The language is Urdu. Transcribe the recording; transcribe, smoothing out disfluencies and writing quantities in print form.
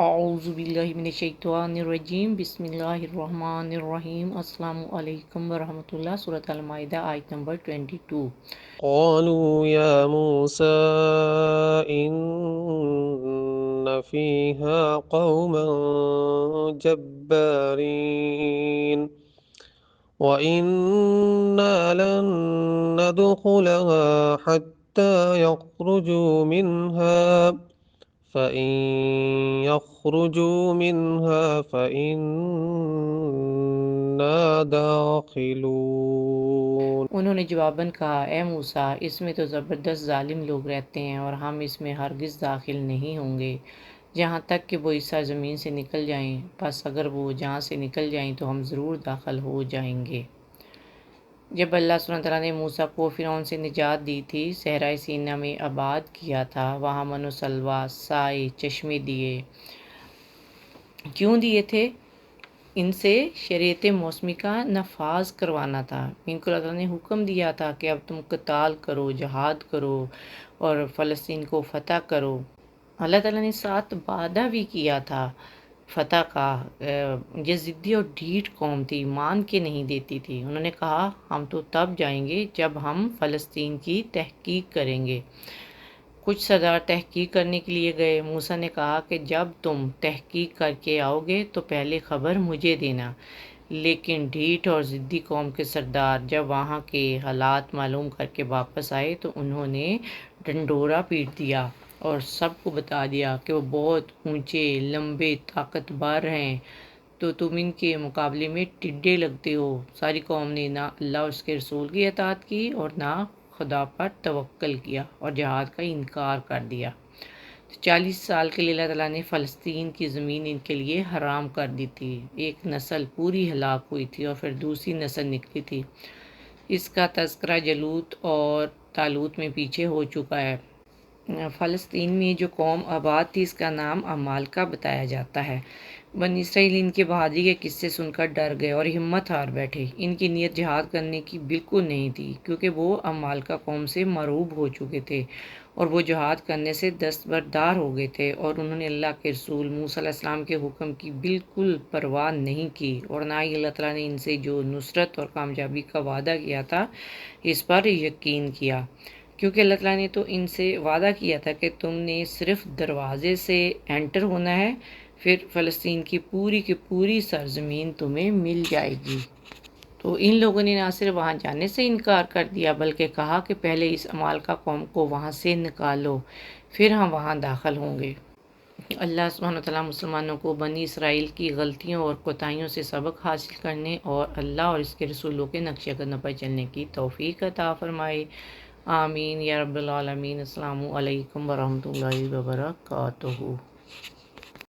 اعوذ باللہ من الشیطان الرجیم، بسم اللہ الرحمن الرحیم۔ السلام علیکم ورحمۃ اللہ۔ سورۃ المائدہ آیت نمبر 22۔ قالوا يا موسى إن فيها قوما جبارين وإنا لن ندخلها حتى يخرجوا منها فإن يخرجوا منها فإنا داخلون۔ انہوں نے جواباً کہا، اے موسیٰ، اس میں تو زبردست ظالم لوگ رہتے ہیں اور ہم اس میں ہرگز داخل نہیں ہوں گے جہاں تک کہ وہ اس سرزمین سے نکل جائیں، پس اگر وہ جہاں سے نکل جائیں تو ہم ضرور داخل ہو جائیں گے۔ جب اللہ سبحانہ وتعالیٰ نے موسیٰ کو فرعون سے نجات دی تھی، صحرائے سینا میں آباد کیا تھا، وہاں من و سلویٰ، سائے، چشمے دیے۔ کیوں دیے تھے؟ ان سے شریعت موسمی کا نفاذ کروانا تھا۔ ان کو اللہ تعالیٰ نے حکم دیا تھا کہ اب تم قتال کرو، جہاد کرو اور فلسطین کو فتح کرو۔ اللہ تعالیٰ نے ساتھ وعدہ بھی کیا تھا فتح کا۔ یہ ضدی اور ڈھیٹ قوم تھی، مان کے نہیں دیتی تھی۔ انہوں نے کہا ہم تو تب جائیں گے جب ہم فلسطین کی تحقیق کریں گے۔ کچھ سردار تحقیق کرنے کے لیے گئے۔ موسیٰ نے کہا کہ جب تم تحقیق کر کے آؤ گے تو پہلے خبر مجھے دینا۔ لیکن ڈھیٹ اور ضدی قوم کے سردار جب وہاں کے حالات معلوم کر کے واپس آئے تو انہوں نے ڈنڈورا پیٹ دیا اور سب کو بتا دیا کہ وہ بہت اونچے، لمبے، طاقتور ہیں، تو تم ان کے مقابلے میں ٹڈے لگتے ہو۔ ساری قوم نے نہ اللہ اور اس کے رسول کی اطاعت کی اور نہ خدا پر توکل کیا اور جہاد کا انکار کر دیا۔ 40 سال کے لیے اللہ تعالیٰ نے فلسطین کی زمین ان کے لیے حرام کر دی تھی۔ ایک نسل پوری ہلاک ہوئی تھی اور پھر دوسری نسل نکلی تھی۔ اس کا تذکرہ جالوت اور طالوت میں پیچھے ہو چکا ہے۔ فلسطین میں جو قوم آباد تھی اس کا نام عمالقہ بتایا جاتا ہے۔ بنی اسرائیل ان کی بہادری کے قصے سن کر ڈر گئے اور ہمت ہار بیٹھے۔ ان کی نیت جہاد کرنے کی بالکل نہیں تھی کیونکہ وہ عمالقہ قوم سے مرعوب ہو چکے تھے اور وہ جہاد کرنے سے دستبردار ہو گئے تھے، اور انہوں نے اللہ کے رسول موسیٰ علیہ السلام کے حکم کی بالکل پرواہ نہیں کی اور نہ ہی اللہ تعالیٰ نے ان سے جو نصرت اور کامیابی کا وعدہ کیا تھا اس پر یقین کیا، کیونکہ اللہ تعالیٰ نے تو ان سے وعدہ کیا تھا کہ تم نے صرف دروازے سے انٹر ہونا ہے، پھر فلسطین کی پوری سرزمین تمہیں مل جائے گی۔ تو ان لوگوں نے نہ صرف وہاں جانے سے انکار کر دیا بلکہ کہا کہ پہلے اس عمالقہ قوم کو وہاں سے نکالو، پھر ہم وہاں داخل ہوں گے۔ اللہ سبحانہ وتعالیٰ مسلمانوں کو بنی اسرائیل کی غلطیوں اور کوتاہیوں سے سبق حاصل کرنے اور اللہ اور اس کے رسولوں کے نقش قدم پر چلنے کی توفیق عطا فرمائے۔ آمین یا رب العالمین۔ السلام علیکم ورحمۃ اللہ وبرکاتہ۔